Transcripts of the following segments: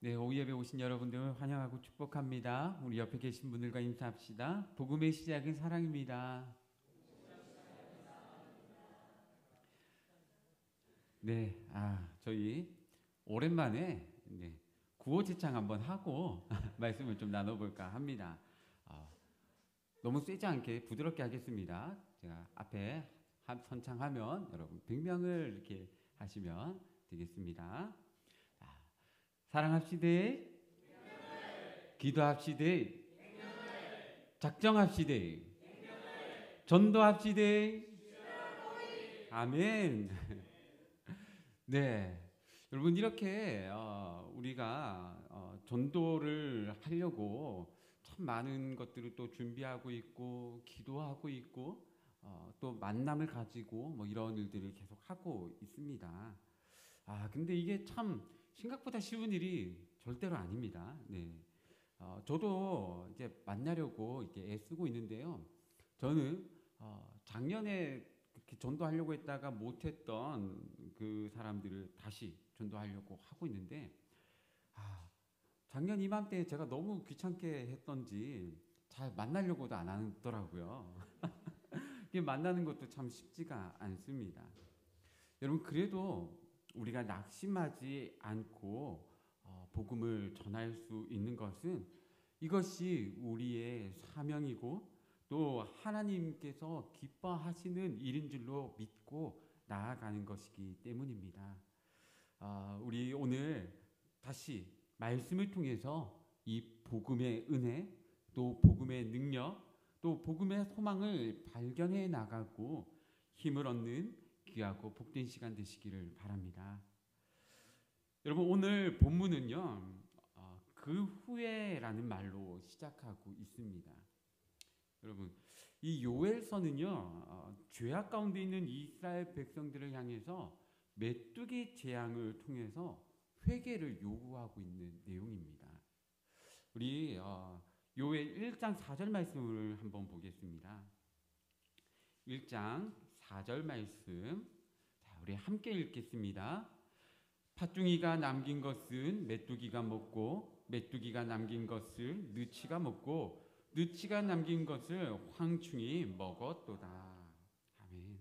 네, 오후 예배 오신 여러분들을 환영하고 축복합니다. 우리 옆에 계신 분들과 인사합시다. 복음의 시작은 사랑입니다. 네, 저희 오랜만에 구호제창 한번 하고 말씀을 좀 나눠볼까 합니다. 너무 세지 않게 부드럽게 하겠습니다. 제가 앞에 선창하면 여러분 100명을 이렇게 하시면 되겠습니다. 사랑합시다. 기도합시다. 작정합시다. 전도합시다. 아멘. 네, 여러분 이렇게 우리가 전도를 하려고 참 많은 것들을 또 준비하고 있고 기도하고 있고 또 만남을 가지고 뭐 이런 일들을 계속 하고 있습니다. 근데 이게 참 생각보다 쉬운 일이 절대로 아닙니다. 네, 저도 이제 만나려고 이렇게 애쓰고 있는데요. 저는 작년에 그렇게 전도하려고 했다가 못했던 그 사람들을 다시 전도하려고 하고 있는데, 작년 이맘때 제가 너무 귀찮게 했던지 잘 만나려고도 안 하더라고요. 이게 만나는 것도 참 쉽지가 않습니다. 여러분, 그래도 우리가 낙심하지 않고 복음을 전할 수 있는 것은 이것이 우리의 사명이고 또 하나님께서 기뻐하시는 일인 줄로 믿고 나아가는 것이기 때문입니다. 우리 오늘 다시 말씀을 통해서 이 복음의 은혜, 또 복음의 능력, 또 복음의 소망을 발견해 나가고 힘을 얻는 귀하고 복된 시간 되시기를 바랍니다. 여러분, 오늘 본문은요, 그 후에라는 말로 시작하고 있습니다. 여러분, 이 요엘서는요, 죄악 가운데 있는 이스라엘 백성들을 향해서 메뚜기 재앙을 통해서 회개를 요구하고 있는 내용입니다. 우리 요엘 1장 4절 말씀을 한번 보겠습니다. 1장 4절 말씀, 우리 함께 읽겠습니다. 팥둥이가 남긴 것은 메뚜기가 먹고 메뚜기가 남긴 것을 느치가 먹고 느치가 남긴 것을 황충이 먹었도다. 아멘.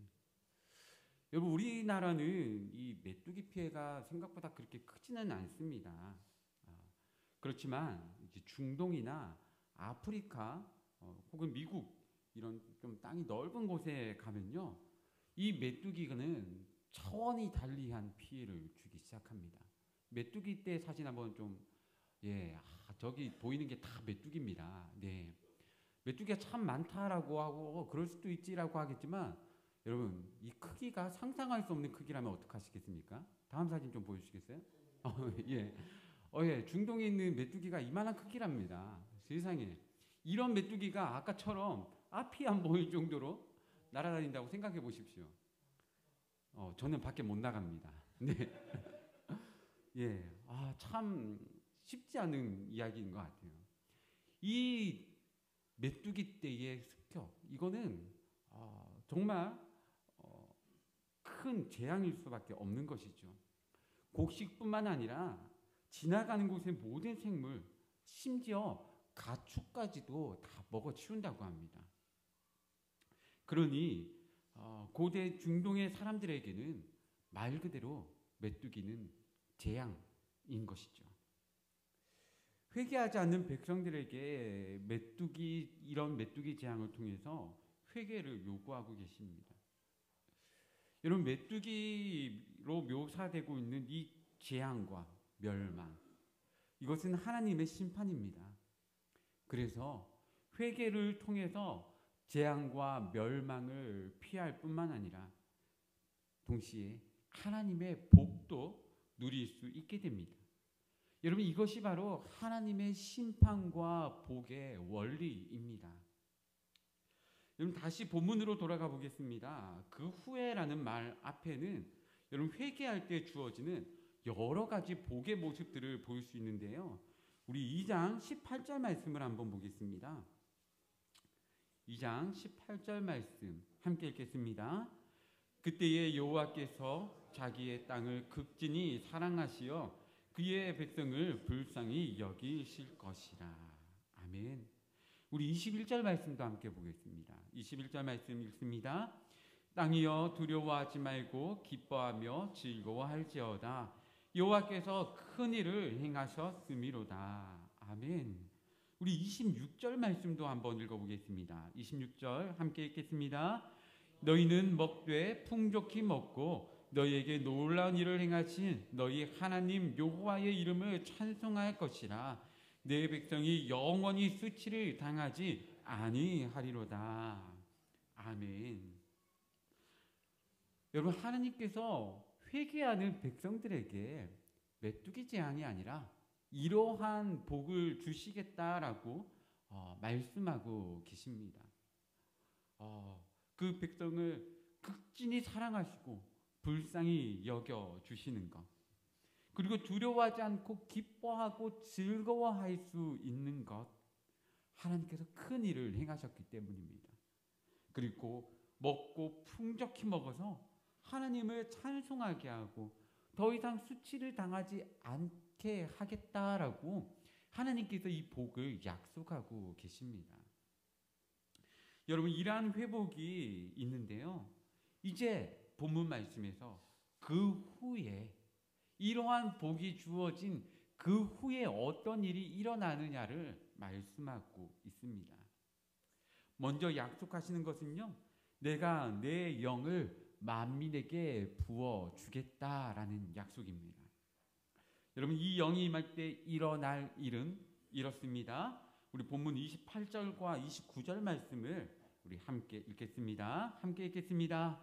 여러분, 우리나라는 이 메뚜기 피해가 생각보다 그렇게 크지는 않습니다. 그렇지만 이제 중동이나 아프리카 혹은 미국 이런 좀 땅이 넓은 곳에 가면요, 이 메뚜기는 차원이 달리한 피해를 주기 시작합니다. 메뚜기 때 사진 한번 좀, 저기 보이는 게 다 메뚜기입니다. 네, 메뚜기가 참 많다라고 하고 그럴 수도 있지라고 하겠지만, 여러분 이 크기가 상상할 수 없는 크기라면 어떡하시겠습니까? 다음 사진 좀 보여주시겠어요? 중동에 있는 메뚜기가 이만한 크기랍니다. 세상에, 이런 메뚜기가 아까처럼 앞이 안 보일 정도로 날아다닌다고 생각해 보십시오. 저는 밖에 못 나갑니다. 네. 참 쉽지 않은 이야기인 것 같아요. 이 메뚜기 떼의 습격, 이거는 정말 큰 재앙일 수밖에 없는 것이죠. 곡식뿐만 아니라 지나가는 곳의 모든 생물, 심지어 가축까지도 다 먹어치운다고 합니다. 그러니 고대 중동의 사람들에게는 말 그대로 메뚜기는 재앙인 것이죠. 회개하지 않는 백성들에게 이런 메뚜기 재앙을 통해서 회개를 요구하고 계십니다. 여러분, 메뚜기로 묘사되고 있는 이 재앙과 멸망, 이것은 하나님의 심판입니다. 그래서 회개를 통해서 재앙과 멸망을 피할 뿐만 아니라 동시에 하나님의 복도 누릴 수 있게 됩니다. 여러분, 이것이 바로 하나님의 심판과 복의 원리입니다. 여러분, 다시 본문으로 돌아가 보겠습니다. 그 후에라는 말 앞에는 여러분 회개할 때 주어지는 여러 가지 복의 모습들을 볼 수 있는데요. 우리 2장 18절 말씀을 한번 보겠습니다. 2장 18절 말씀 함께 읽겠습니다. 그때에 여호와께서 자기의 땅을 극진히 사랑하시어 그의 백성을 불쌍히 여기실 것이라. 아멘. 우리 21절 말씀도 함께 보겠습니다. 21절 말씀 읽습니다. 땅이여 두려워하지 말고 기뻐하며 즐거워할지어다. 여호와께서 큰 일을 행하셨음이로다. 아멘. 우리 26절 말씀도 한번 읽어보겠습니다. 26절 함께 읽겠습니다. 너희는 먹되 풍족히 먹고 너희에게 놀라운 일을 행하신 너희 하나님 여호와의 이름을 찬송할 것이라. 내 백성이 영원히 수치를 당하지 아니하리로다. 아멘. 여러분, 하나님께서 회개하는 백성들에게 메뚜기 재앙이 아니라 이러한 복을 주시겠다라고 말씀하고 계십니다. 그 백성을 극진히 사랑하시고 불쌍히 여겨 주시는 것, 그리고 두려워하지 않고 기뻐하고 즐거워할 수 있는 것, 하나님께서 큰 일을 행하셨기 때문입니다. 그리고 먹고 풍족히 먹어서 하나님을 찬송하게 하고 더 이상 수치를 당하지 않게 하겠다라고 하나님께서 이 복을 약속하고 계십니다. 여러분, 이러한 회복이 있는데요, 이제 본문 말씀에서 그 후에 이러한 복이 주어진 그 후에 어떤 일이 일어나느냐를 말씀하고 있습니다. 먼저 약속하시는 것은요, 내가 내 영을 만민에게 부어주겠다라는 약속입니다. 여러분, 이 영이 임할 때 일어날 일은 이렇습니다. 우리 본문 28절과 29절 말씀을 우리 함께 읽겠습니다. 함께 읽겠습니다.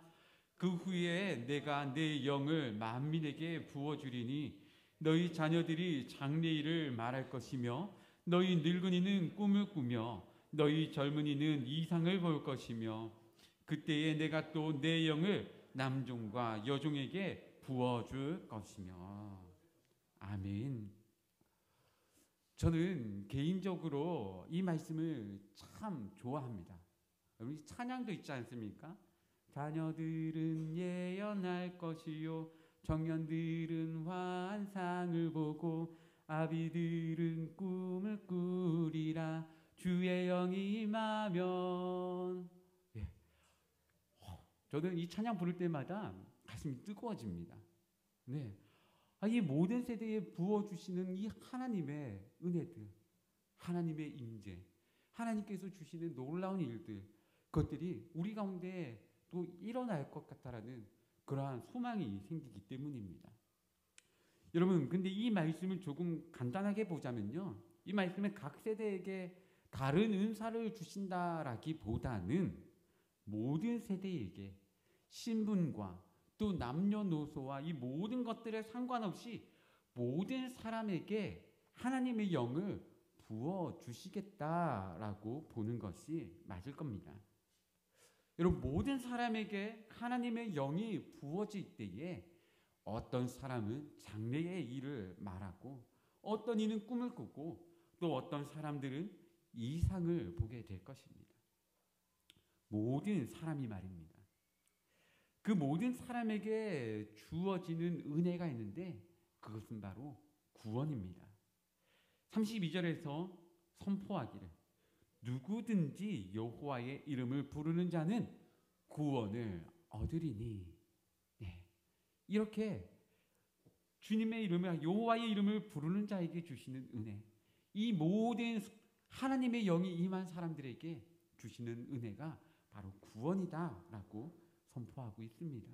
그 후에 내가 내 영을 만민에게 부어주리니 너희 자녀들이 장래일을 말할 것이며 너희 늙은이는 꿈을 꾸며 너희 젊은이는 이상을 볼 것이며 그때에 내가 또 내 영을 남종과 여종에게 부어줄 것이며. 아멘. 저는 개인적으로 이 말씀을 참 좋아합니다. 우리 찬양도 있지 않습니까? 자녀들은 예언할 것이요 청년들은 환상을 보고 아비들은 꿈을 꾸리라. 주의 영이 임하면. 저는 이 찬양 부를 때마다 가슴이 뜨거워집니다. 네. 이 모든 세대에 부어주시는 이 하나님의 은혜들, 하나님의 임재, 하나님께서 주시는 놀라운 일들, 그것들이 우리 가운데 또 일어날 것 같다라는 그러한 소망이 생기기 때문입니다. 여러분, 근데 이 말씀을 조금 간단하게 보자면요, 이 말씀은 각 세대에게 다른 은사를 주신다라기보다는 모든 세대에게 신분과 또 남녀노소와 이 모든 것들에 상관없이 모든 사람에게 하나님의 영을 부어주시겠다라고 보는 것이 맞을 겁니다. 여러분, 모든 사람에게 하나님의 영이 부어질 때에 어떤 사람은 장래의 일을 말하고 어떤 이는 꿈을 꾸고 또 어떤 사람들은 이상을 보게 될 것입니다. 모든 사람이 말입니다. 그 모든 사람에게 주어지는 은혜가 있는데 그것은 바로 구원입니다. 32절에서 선포하기를 누구든지 여호와의 이름을 부르는 자는 구원을 얻으리니. 네. 이렇게 주님의 이름을, 여호와의 이름을 부르는 자에게 주시는 은혜, 이 모든 하나님의 영이 임한 사람들에게 주시는 은혜가 바로 구원이다라고 선포하고 있습니다.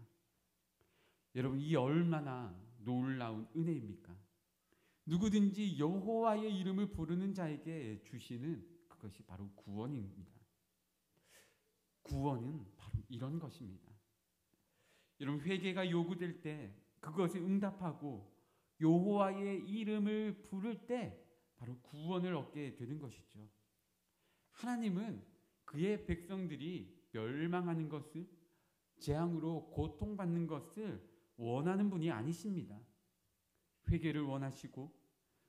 여러분, 이 얼마나 놀라운 은혜입니까? 누구든지 여호와의 이름을 부르는 자에게 주시는 그것이 바로 구원입니다. 구원은 바로 이런 것입니다. 여러분, 회개가 요구될 때 그것에 응답하고 여호와의 이름을 부를 때 바로 구원을 얻게 되는 것이죠. 하나님은 그의 백성들이 멸망하는 것을, 재앙으로 고통받는 것을 원하는 분이 아니십니다. 회개를 원하시고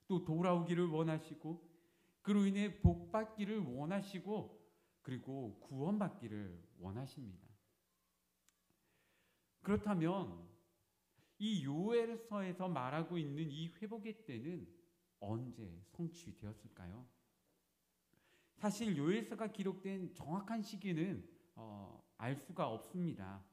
또 돌아오기를 원하시고 그로 인해 복받기를 원하시고 그리고 구원받기를 원하십니다. 그렇다면 이 요엘서에서 말하고 있는 이 회복의 때는 언제 성취되었을까요? 사실 요엘서가 기록된 정확한 시기는 알 수가 없습니다.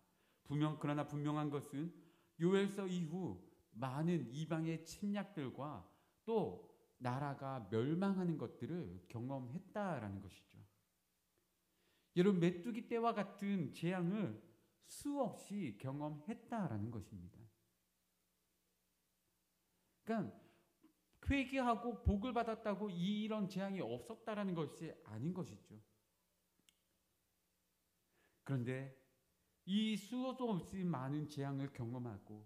그러나 분명한 것은 요엘서 이후 많은 이방의 침략들과 또 나라가 멸망하는 것들을 경험했다라는 것이죠. 여러분, 메뚜기 떼와 같은 재앙을 수없이 경험했다라는 것입니다. 그러니까 회개하고 복을 받았다고 이런 재앙이 없었다라는 것이 아닌 것이죠. 그런데 이 수도 없이 많은 재앙을 경험하고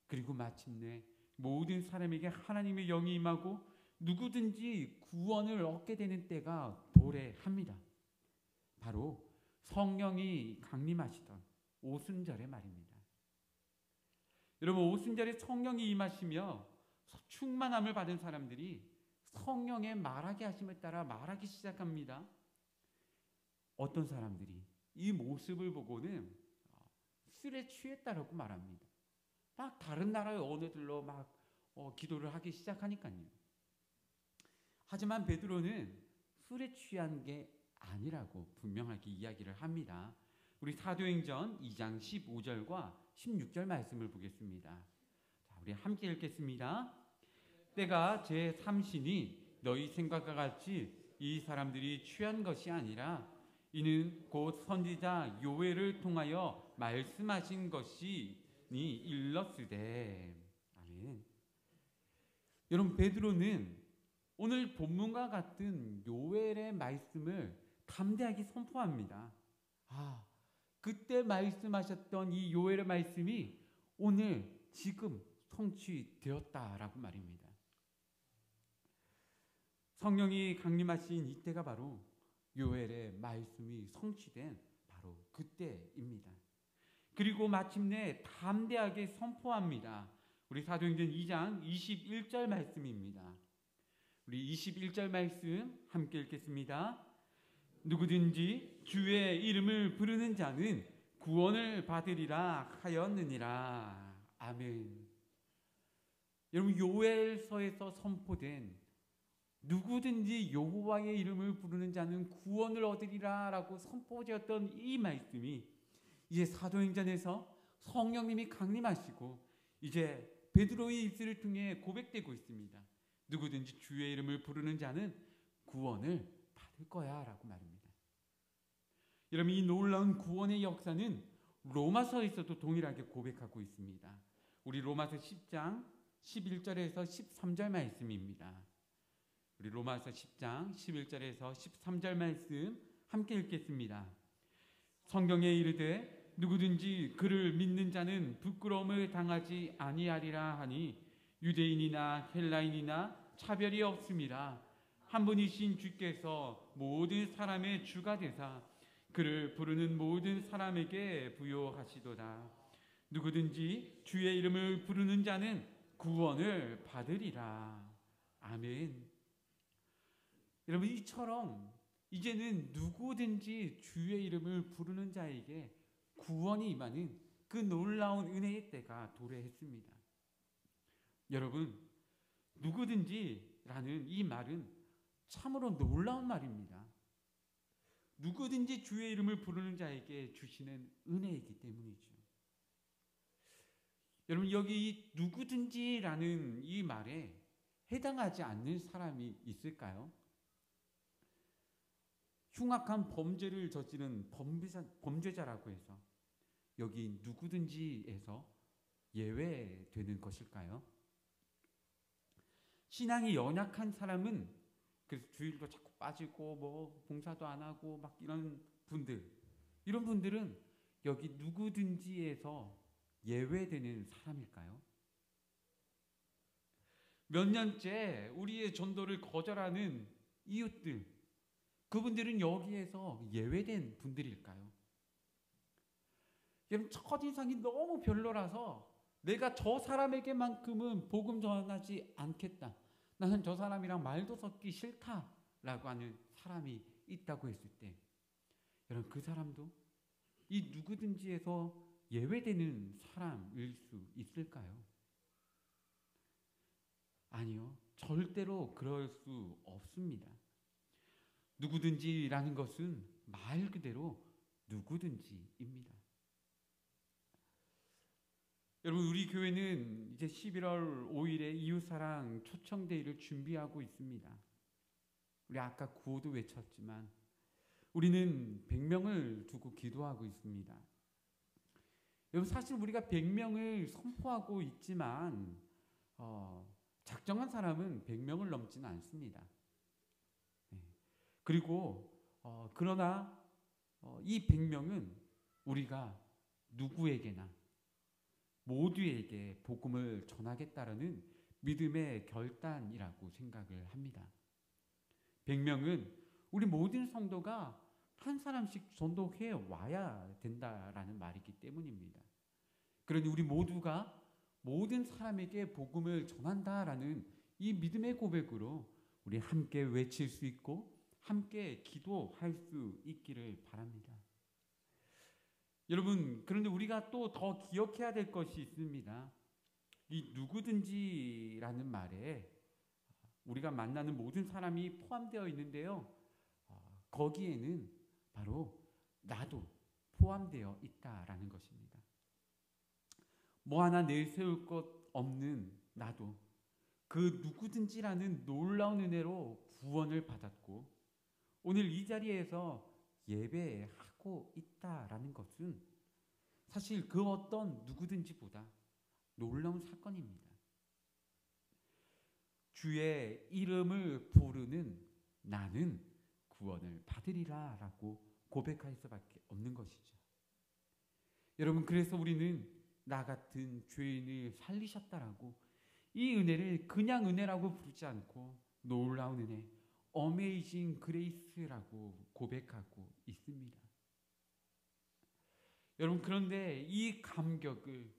그리고 마침내 모든 사람에게 하나님의 영이 임하고 누구든지 구원을 얻게 되는 때가 도래합니다. 바로 성령이 강림하시던 오순절의 말입니다. 여러분, 오순절에 성령이 임하시며 충만함을 받은 사람들이 성령의 말하게 하심에 따라 말하기 시작합니다. 어떤 사람들이 이 모습을 보고는 술에 취했다라고 말합니다. 막 다른 나라의 언어들로 막 기도를 하기 시작하니까요. 하지만 베드로는 술에 취한 게 아니라고 분명하게 이야기를 합니다. 우리 사도행전 2장 15절과 16절 말씀을 보겠습니다. 자, 우리 함께 읽겠습니다. 때가 제3신이 너희 생각과 같이 이 사람들이 취한 것이 아니라 이는 곧 선지자 요엘을 통하여 말씀하신 것이니 일렀으되. 아멘. 여러분, 베드로는 오늘 본문과 같은 요엘의 말씀을 담대하게 선포합니다. 그때 말씀하셨던 이 요엘의 말씀이 오늘 지금 성취되었다라고 말입니다. 성령이 강림하신 이때가 바로 요엘의 말씀이 성취된 바로 그때입니다. 그리고 마침내 담대하게 선포합니다. 우리 사도행전 2장 21절 말씀입니다. 우리 21절 말씀 함께 읽겠습니다. 누구든지 주의 이름을 부르는 자는 구원을 받으리라 하였느니라. 아멘. 여러분, 요엘서에서 선포된 누구든지 여호와의 이름을 부르는 자는 구원을 얻으리라 라고 선포되었던 이 말씀이 이제 사도행전에서 성령님이 강림하시고 이제 베드로의 입술을 통해 고백되고 있습니다. 누구든지 주의 이름을 부르는 자는 구원을 받을 거야 라고 말입니다. 여러분, 이 놀라운 구원의 역사는 로마서에서도 동일하게 고백하고 있습니다. 우리 로마서 10장 11절에서 13절 말씀입니다. 우리 로마서 10장 11절에서 13절 말씀 함께 읽겠습니다. 성경에 이르되 누구든지 그를 믿는 자는 부끄러움을 당하지 아니하리라 하니 유대인이나 헬라인이나 차별이 없음이라. 한 분이신 주께서 모든 사람의 주가 되사 그를 부르는 모든 사람에게 부요하시도다. 누구든지 주의 이름을 부르는 자는 구원을 받으리라. 아멘. 여러분, 이처럼 이제는 누구든지 주의 이름을 부르는 자에게 구원이 임하는 그 놀라운 은혜의 때가 도래했습니다. 여러분, 누구든지라는 이 말은 참으로 놀라운 말입니다. 누구든지 주의 이름을 부르는 자에게 주시는 은혜이기 때문이죠. 여러분, 여기 누구든지라는 이 말에 해당하지 않는 사람이 있을까요? 흉악한 범죄를 저지른 범죄자라고 해서 여기 누구든지에서 예외되는 것일까요? 신앙이 연약한 사람은 그래서 주일도 자꾸 빠지고 뭐 봉사도 안 하고 막 이런 분들은 여기 누구든지에서 예외되는 사람일까요? 몇 년째 우리의 전도를 거절하는 이웃들, 그분들은 여기에서 예외된 분들일까요? 여러분, 첫인상이 너무 별로라서 내가 저 사람에게만큼은 복음 전하지 않겠다, 나는 저 사람이랑 말도 섞기 싫다라고 하는 사람이 있다고 했을 때, 여러분, 그 사람도 이 누구든지에서 예외되는 사람일 수 있을까요? 아니요. 절대로 그럴 수 없습니다. 누구든지라는 것은 말 그대로 누구든지입니다. 여러분, 우리 교회는 이제 11월 5일에 이웃사랑 초청데이를 준비하고 있습니다. 우리 아까 구호도 외쳤지만 우리는 100명을 두고 기도하고 있습니다. 여러분, 사실 우리가 100명을 선포하고 있지만 작정한 사람은 100명을 넘지는 않습니다. 그리고 그러나 이 100명은 우리가 누구에게나 모두에게 복음을 전하겠다라는 믿음의 결단이라고 생각을 합니다. 100명은 우리 모든 성도가 한 사람씩 전도해 와야 된다라는 말이기 때문입니다. 그러니 우리 모두가 모든 사람에게 복음을 전한다라는 이 믿음의 고백으로 우리 함께 외칠 수 있고 함께 기도할 수 있기를 바랍니다. 여러분, 그런데 우리가 또 더 기억해야 될 것이 있습니다. 이 누구든지라는 말에 우리가 만나는 모든 사람이 포함되어 있는데요. 거기에는 바로 나도 포함되어 있다라는 것입니다. 뭐 하나 내세울 것 없는 나도 그 누구든지라는 놀라운 은혜로 구원을 받았고 오늘 이 자리에서 예배하고 있다라는 것은 사실 그 어떤 누구든지보다 놀라운 사건입니다. 주의 이름을 부르는 나는 구원을 받으리라 라고 고백할 수밖에 없는 것이죠. 여러분, 그래서 우리는 나 같은 죄인을 살리셨다라고 이 은혜를 그냥 은혜라고 부르지 않고 놀라운 은혜, 어메이징 그레이스라고 고백하고 있습니다. 여러분, 그런데 이 감격을,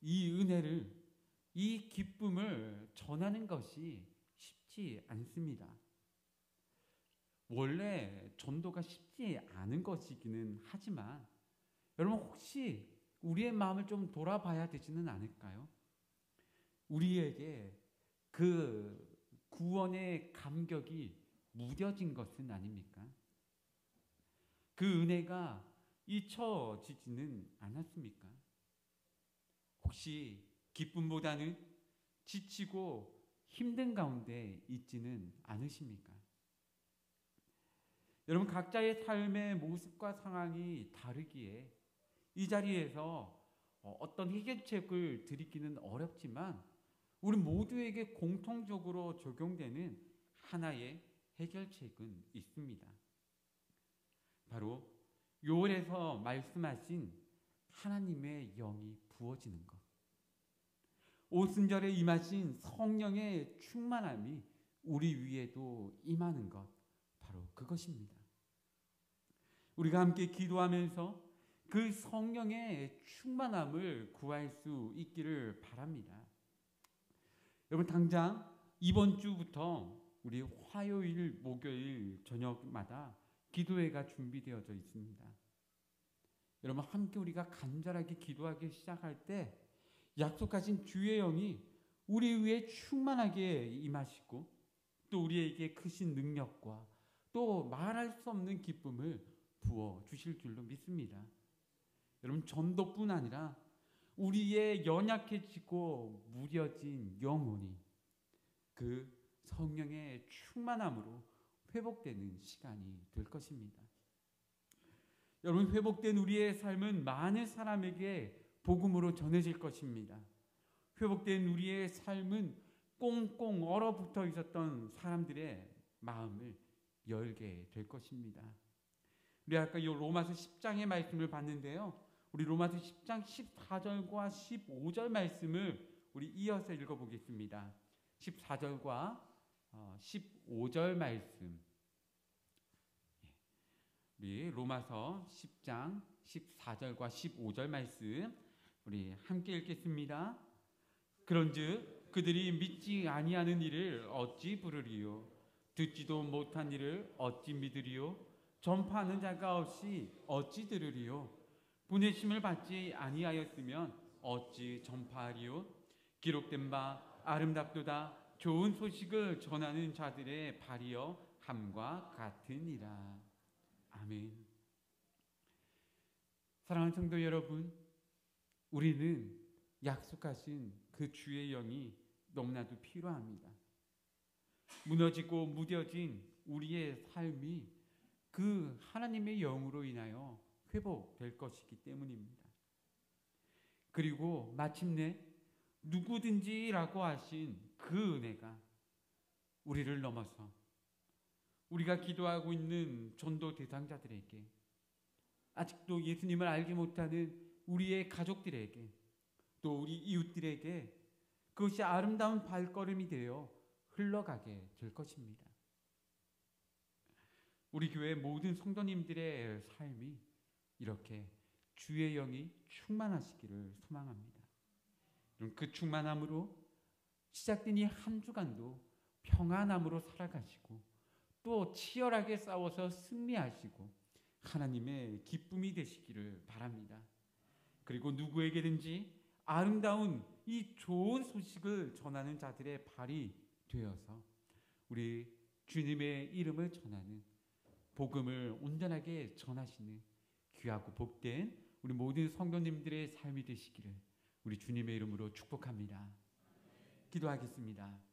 이 은혜를, 이 기쁨을 전하는 것이 쉽지 않습니다. 원래 전도가 쉽지 않은 것이기는 하지만 여러분, 혹시 우리의 마음을 좀 돌아봐야 되지는 않을까요? 우리에게 그 구원의 감격이 무뎌진 것은 아닙니까? 그 은혜가 잊혀지지는 않았습니까? 혹시 기쁨보다는 지치고 힘든 가운데 있지는 않으십니까? 여러분, 각자의 삶의 모습과 상황이 다르기에 이 자리에서 어떤 해결책을 드리기는 어렵지만 우리 모두에게 공통적으로 적용되는 하나의 해결책은 있습니다. 바로 요엘에서 말씀하신 하나님의 영이 부어지는 것, 오순절에 임하신 성령의 충만함이 우리 위에도 임하는 것, 바로 그것입니다. 우리가 함께 기도하면서 그 성령의 충만함을 구할 수 있기를 바랍니다. 여러분, 당장 이번 주부터 우리 화요일, 목요일 저녁마다 기도회가 준비되어져 있습니다. 여러분, 함께 우리가 간절하게 기도하기 시작할 때 약속하신 주의 영이 우리 위에 충만하게 임하시고 또 우리에게 크신 능력과 또 말할 수 없는 기쁨을 부어 주실 줄로 믿습니다. 여러분, 전도뿐 아니라 우리의 연약해지고 무뎌진 영혼이 그 성령의 충만함으로 회복되는 시간이 될 것입니다. 여러분, 회복된 우리의 삶은 많은 사람에게 복음으로 전해질 것입니다. 회복된 우리의 삶은 꽁꽁 얼어붙어 있었던 사람들의 마음을 열게 될 것입니다. 우리 아까 이 로마서 10장의 말씀을 봤는데요. 우리 로마서 10장 14절과 15절 말씀을 우리 이어서 읽어보겠습니다. 14절과 15절 말씀. 우리 로마서 10장 14절과 15절 말씀 우리 함께 읽겠습니다. 그런즉 그들이 믿지 아니하는 이를 어찌 부르리요? 듣지도 못한 이를 어찌 믿으리요? 전파하는 자가 없이 어찌 들으리요? 보내심을 받지 아니하였으면 어찌 전파하리요? 기록된 바 아름답도다 좋은 소식을 전하는 자들의 발이여 함과 같으니라. 아멘. 사랑하는 성도 여러분, 우리는 약속하신 그 주의 영이 너무나도 필요합니다. 무너지고 무뎌진 우리의 삶이 그 하나님의 영으로 인하여 회복될 것이기 때문입니다. 그리고 마침내 누구든지라고 하신 그 은혜가 우리를 넘어서 우리가 기도하고 있는 전도 대상자들에게, 아직도 예수님을 알지 못하는 우리의 가족들에게, 또 우리 이웃들에게 그것이 아름다운 발걸음이 되어 흘러가게 될 것입니다. 우리 교회 모든 성도님들의 삶이 이렇게 주의 영이 충만하시기를 소망합니다. 그 충만함으로 시작된 이 한 주간도 평안함으로 살아가시고 또 치열하게 싸워서 승리하시고 하나님의 기쁨이 되시기를 바랍니다. 그리고 누구에게든지 아름다운 이 좋은 소식을 전하는 자들의 발이 되어서 우리 주님의 이름을 전하는, 복음을 온전하게 전하시는 귀하고 복된 우리 모든 성도님들의 삶이 되시기를 우리 주님의 이름으로 축복합니다. 기도하겠습니다.